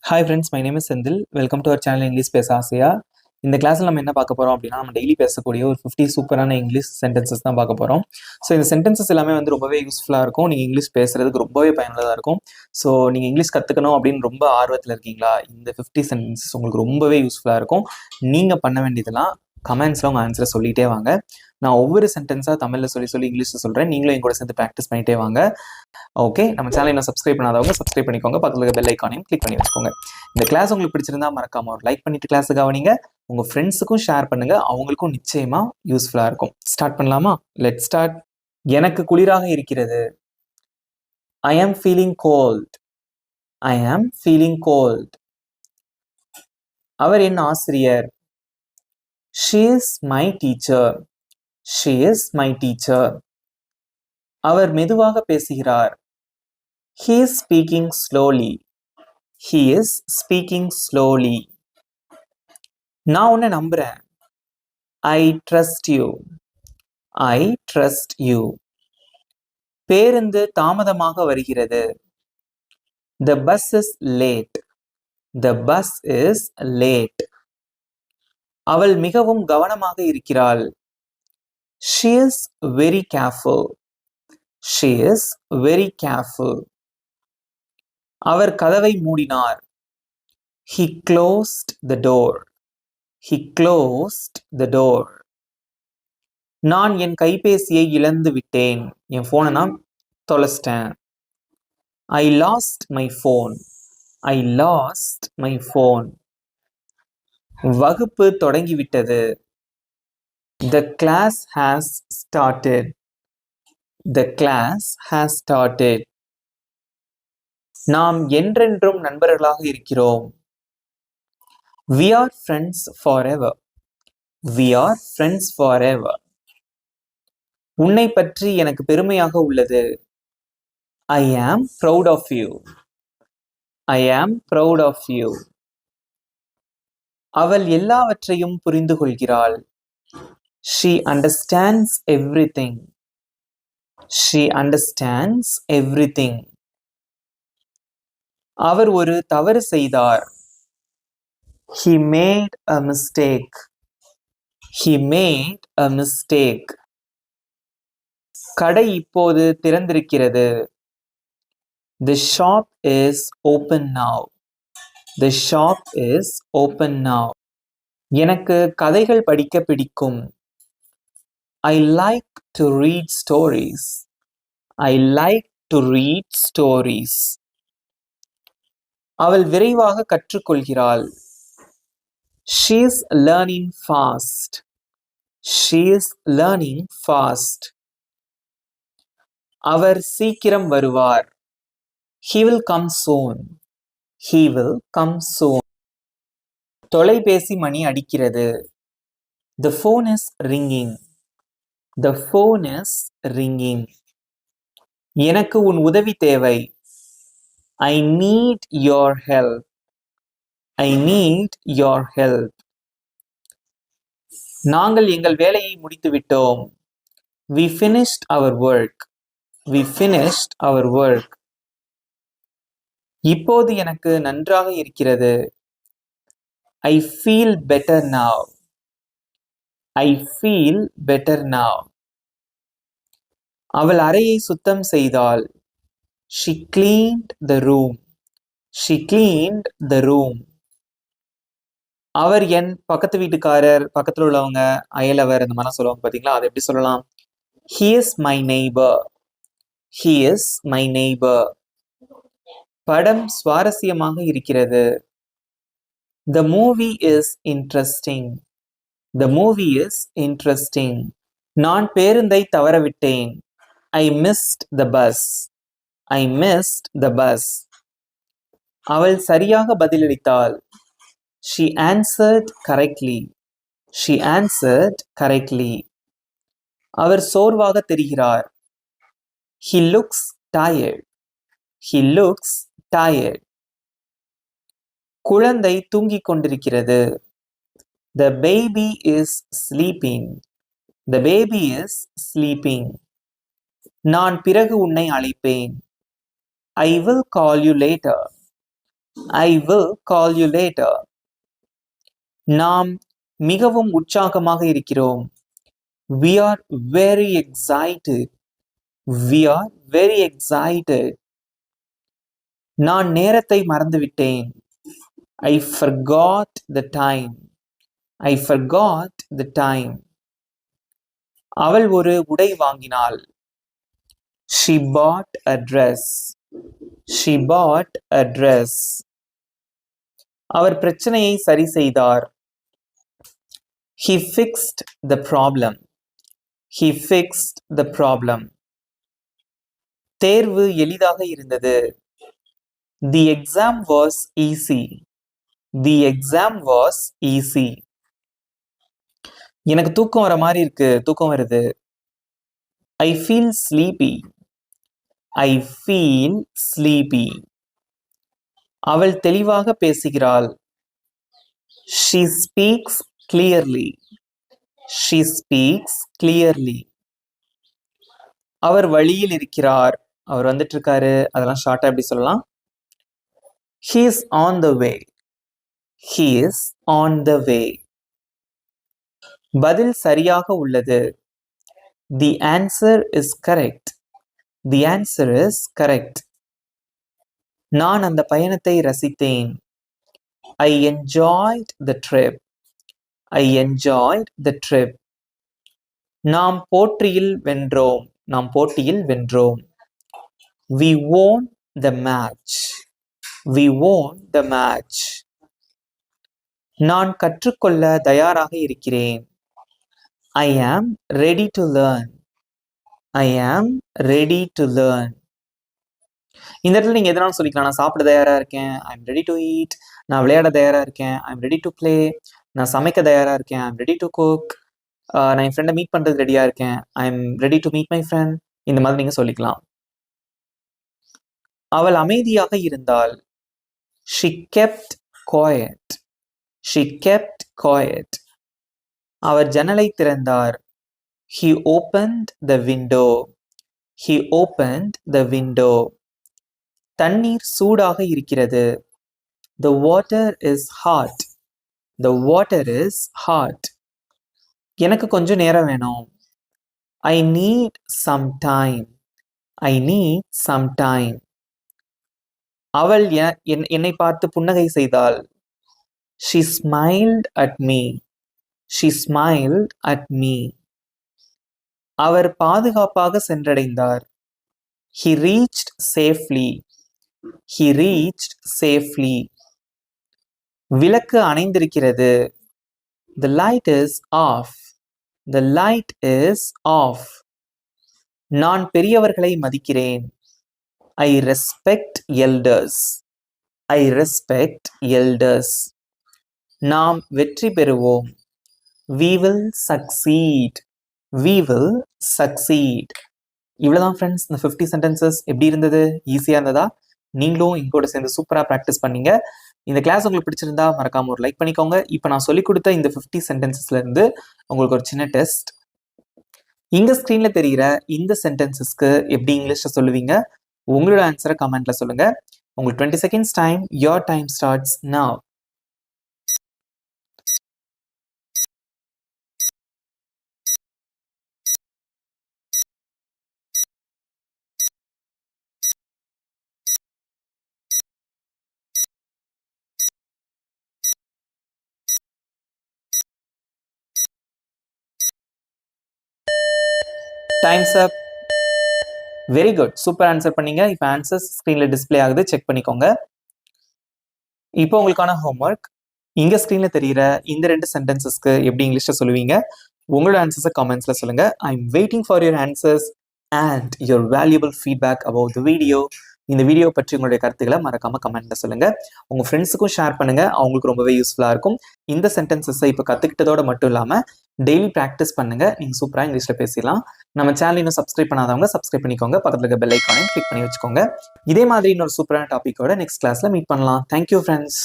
Hi friends, my name is Senthil. Welcome to our channel English பேச ஆசையா. இந்த கிளாஸில் நம்ம என்ன பார்க்க போகிறோம் அப்படின்னா, நம்ம டெய்லி பேசக்கூடிய ஒரு 50 சூப்பரான இங்கிலீஷ் சென்டென்சஸ் தான் பார்க்க போகிறோம். ஸோ இந்த சென்டென்சஸ் எல்லாமே வந்து ரொம்பவே யூஸ்ஃபுல்லாக இருக்கும். நீங்கள் இங்கிலீஷ் பேசுறதுக்கு ரொம்பவே பயனுள்ளதாக இருக்கும். ஸோ நீங்கள் இங்கிலீஷ் கற்றுக்கணும் அப்படின்னு ரொம்ப ஆர்வத்தில் இருக்கீங்களா? இந்த 50 சென்டென்சஸ் உங்களுக்கு ரொம்பவே யூஸ்ஃபுல்லாக இருக்கும். நீங்கள் பண்ண வேண்டியதெல்லாம் கமெண்ட்ஸில் உங்கள் ஆன்சரை சொல்லிகிட்டே வாங்க. நான் ஒவ்வொரு சென்டென்ஸாக தமிழில் சொல்லி இங்கிலீஷில் சொல்கிறேன். நீங்களும் என் கூட சேர்ந்து ப்ராக்டிஸ் பண்ணிகிட்டே வாங்க. ஓகே, நம்ம சேனலை இன்னும் சப்ஸ்கிரைப் பண்ணாதவங்க சப்ஸ்கிரைப் பண்ணிக்கோங்க. பக்கத்தில் இருக்க பெல் ஐக்கானையும் கிளிக் பண்ணி வச்சுக்கோங்க. இந்த கிளாஸ் உங்களுக்கு பிடிச்சிருந்தா மறக்காம ஒரு லைக் பண்ணிட்டு கிளாஸ் கவனிங்க. உங்க ஃப்ரெண்ட்ஸுக்கும் ஷேர் பண்ணுங்க. அவங்களுக்கும் நிச்சயமா யூஸ்ஃபுல்லா இருக்கும். ஸ்டார்ட் பண்ணலாமா? Let start. எனக்கு குளிராக இருக்கிறது. ஐ ஆம் ஃபீலிங் கோல்ட். ஐ ஆம் ஃபீலிங் கோல்ட். அவர் என் ஆசிரியர். She is my teacher. She is my teacher. அவர் மெதுவாக பேசுகிறார். He is speaking slowly. He is speaking slowly. நான் உன்னை நம்புறேன். I trust you. I trust you. பேருந்து தாமதமாக வருகிறது. The bus is late. The bus is late. அவள் மிகவும் கவனமாக இருக்கிறாள். She is very careful. She is very careful. அவர் கதவை மூடினார். He closed the door. He closed the door. நான் என் கைபேசியை இழந்து விட்டேன். என் ஃபோனை நான் தொலைச்சிட்டேன். I lost my phone. I lost my phone. வகுப்பு தொடங்கிவிட்டது. The class has started. The class has started. நாம் என்றென்றும் நண்பர்களாக இருக்கிறோம். We are friends forever. We are friends forever. உன்னை பற்றி எனக்கு பெருமையாக உள்ளது. I am proud of you. I am proud of you. அவள் எல்லாவற்றையும் புரிந்து கொள்கிறாள். She understands everything. She understands everything. அவர் ஒரு தவறு செய்தார். He made a mistake. He made a mistake. கடை இப்போது திறந்திருக்கிறது. The shop is open now. The shop is open now. எனக்கு கதைகள் படிக்க பிடிக்கும். I like to read stories. I like to read stories. அவள் விரைவாக கற்றுக்கொள்கிறாள். She is learning fast. She is learning fast. அவர் சீக்கிரம் வருவார். He will come soon. He will come soon. தொலைபேசி மணி அடிக்கிறது. The phone is ringing. The phone is ringing. எனக்கு உன் உதவி தேவை. I need your help. I need your help. நாங்கள் எங்கள் வேலையை முடித்துவிட்டோம். We finished our work. We finished our work. இப்போது எனக்கு நன்றாக இருக்கிறது. I feel better now. I feel better now. அவள் அறையை சுத்தம் செய்தாள். She cleaned the room. She cleaned the room. அவர் என் பக்கத்து வீட்டுக்காரர், பக்கத்தில் உள்ளவங்க, அயலவர், இந்த மாதிரிலாம் சொல்லுவாங்க பார்த்தீங்களா? அதை எப்படி சொல்லலாம்? He is my neighbor. He is my neighbor. படம் சுவாரஸ்யமாக இருக்கிறது. The movie is interesting. The movie is interesting. நான் பேருந்தை தவறவிட்டேன். I missed the bus. I missed the bus. அவள் சரியாக பதிலளித்தாள். She answered correctly. She answered correctly. அவர் சோர்வாக தெரிகிறார். He looks tired. He looks tired. குழந்தை தூங்கிக் கொண்டிருக்கிறது. The baby is sleeping. The baby is sleeping. நான் பிறகு உன்னை அழைப்பேன். I will call you later. I will call you later. நாம் மிகவும் உற்சாகமாக இருக்கிறோம். We are very excited. We are very excited. நான் நேரத்தை மறந்துவிட்டேன். I forgot the time. I forgot the time. அவள் ஒரு உடை வாங்கினாள். She bought a dress. She bought a dress. அவர் பிரச்சனையை சரி செய்தார். He fixed the problem. He fixed the problem. தேர்வு எளிதாக இருந்தது. The exam was easy. The exam was easy. எனக்கு தூக்கம் வர மாதிரி இருக்கு. தூக்கம் வருது. I feel sleepy. I feel sleepy. அவள் தெளிவாக பேசுகிறாள். She speaks clearly. She speaks clearly. அவர் வழியில் இருக்கிறார். அவர் வந்துட்டு இருக்காரு. அதெல்லாம் ஷார்ட்டா எப்படி சொல்லலாம்? He is on the way. He is on the way. பதில் சரியாக உள்ளது. The answer is correct. The answer is correct. நான் அந்த பயணத்தை ரசித்தேன். I enjoyed the trip. I enjoyed the trip. நாம் போட்டியில் வென்றோம். நாம் போட்டியில் வென்றோம். We won the match. We won the match. நான் கற்றுக்கொள்ள தயாராக இருக்கிறேன். I am ready to learn. I am ready to learn. இந்த இடத்துல நீங்க எதனாலும் சொல்லிக்கலாம். நான் சாப்பிட தயாரா இருக்கேன். I'm ready to eat. நான் விளையாட தயாரா இருக்கேன். I'm ready to play. நான் சமைக்க தயாரா இருக்கேன். I'm ready to cook. நான் என் ஃப்ரெண்டை மீட் பண்றது ரெடியா இருக்கேன். I'm ready to meet my friend. இந்த மாதிரி நீங்க சொல்லிக்கலாம். அவள் அமைதியாக இருந்தாள். She kept quiet. She kept quiet. அவர் ஜன்னலை திறந்தார். He opened the window. He opened the window. தண்ணீர் சூடாக இருக்கிறது. The water is hot. The water is hot. எனக்கு கொஞ்சம் நேரம் வேணும். I need some time. I need some time. அவள் என்னை பார்த்து புன்னகை செய்தாள். She smiled at me. She smiled at me. அவர் பாதுகாப்பாக சென்றடைந்தார். He reached safely. He reached safely. விளக்கு அணைந்திருக்கிறது. The light is off. The light is off. நான் பெரியவர்களை மதிக்கிறேன். I respect elders. I respect elders. நாம் வெற்றி பெறுவோம். We will succeed. We will succeed. இவ்வளவுதான் ஃப்ரெண்ட்ஸ். இந்த 50 சென்டென்சஸ் எப்படி இருந்தது? ஈஸியா இருந்ததா? நீங்களும் எங்கூட சேர்ந்து சூப்பரா ப்ராக்டிஸ் பண்ணீங்க. இந்த கிளாஸ் உங்களுக்கு பிடிச்சிருந்தா மறக்காம ஒரு லைக் பண்ணிக்கோங்க. இப்போ நான் சொல்லிக் கொடுத்த இந்த 50 சென்டென்சஸ்ல இருந்து உங்களுக்கு ஒரு சின்ன டெஸ்ட். இங்க ஸ்கிரீன்ல தெரிகிற இந்த சென்டென்சஸ்க்கு எப்படி இங்கிலீஷ்ல சொல்லுவீங்க? உங்களோட ஆன்சரை கமெண்ட்ல சொல்லுங்க. உங்களுக்கு 20 seconds time. Your time starts now. Times up. Very good. Super answer பண்ணீங்க. இப்போ ஆன்சர்ஸ் ஸ்க்ரீன்ல டிஸ்பிளே ஆகுது. செக் பண்ணிக்கோங்க. இப்போ உங்களுக்கான ஹோம்ஒர்க். இங்க ஸ்க்ரீன்ல தெரிகிற இந்த 2 சென்டென்சஸ்க்கு எப்படி இங்கிலீஷ்ல சொல்லுவீங்க? உங்களோட ஆன்சர்ஸை கமெண்ட்ஸ்ல சொல்லுங்க. I am waiting for your answers and your valuable feedback about the video. இந்த வீடியோ பற்றி உங்களுடைய கருத்துக்களை மறக்காம கமெண்ட்ல சொல்லுங்க. உங்க ஃப்ரெண்ட்ஸுக்கும் ஷேர் பண்ணுங்க. அவங்களுக்கு ரொம்பவே யூஸ்ஃபுல்லா இருக்கும். இந்த சென்டென்சஸை இப்போ கத்துக்கிட்டதோட மட்டும் இல்லாம டெய்லி ப்ராக்டிஸ் பண்ணுங்க. நீங்க சூப்பரா இங்கிலீஷ்ல பேசிடலாம். நம்ம சேனல் இன்னும் சப்ஸ்கிரைப் பண்ணாதவங்க சப்ஸ்கிரைப் பண்ணிக்கோங்க. பக்கத்துல இருக்க பெல் ஐக்கானையும் கிளிக் பண்ணி வச்சுக்கோங்க. இதே மாதிரி இன்னொரு சூப்பரான டாபிக்கோட நெக்ஸ்ட் கிளாஸ்ல மீட் பண்ணலாம். Thank you friends.